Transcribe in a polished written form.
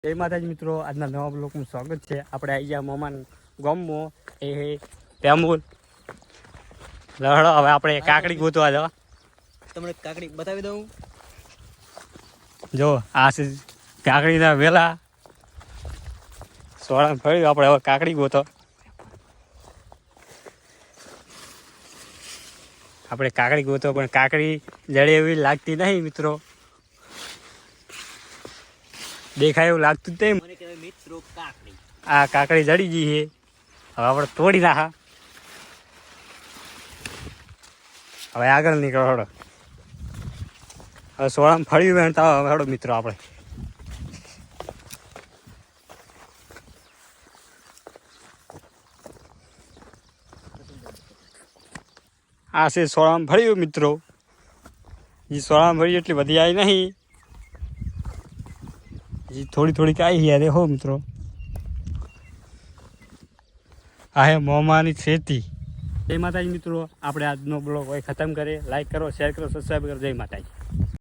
જય માતાજી મિત્રો, આજના નવા બ્લોગનું સ્વાગત છે. આપણે આવી ગયા મોમાન ગામમાં એ પેમુલ લહડો. હવે આપણે કાકડી ગોતવા જવા. તમને કાકડી બતાવી દઉં. જો આ છે કાકડીના વેલા સોળા ફરી. આપણે હવે કાકડી ગોતો. આપણે કાકડી ગોતો પણ કાકડી જડે એવી લાગતી નહીં મિત્રો. દેખાય એવું લાગતું જ નહીં. મને કહેવાય મિત્રો કાકડી. આ કાકડી જડી ગઈ છે. હવે આપણે તોડી નાખા. હવે આગળ નીકળો હડો. હવે સોળામાં ફળ્યું વહેણતા હવે હડો મિત્રો આપણે. આ છે સોળામાં ફળ્યું મિત્રો. એ સોળામાં ફળ્યું એટલી બધી આવી નહીં. હજી થોડી થોડીક આવી યાર હો મિત્રો. આ હે મોમાની ખેતી. જય માતાજી મિત્રો, આપણે આજનો બ્લોગ હોય ખતમ કરીએ. લાઈક કરો, શેર કરો, સબસ્ક્રાઈબ કરો. જય માતાજી.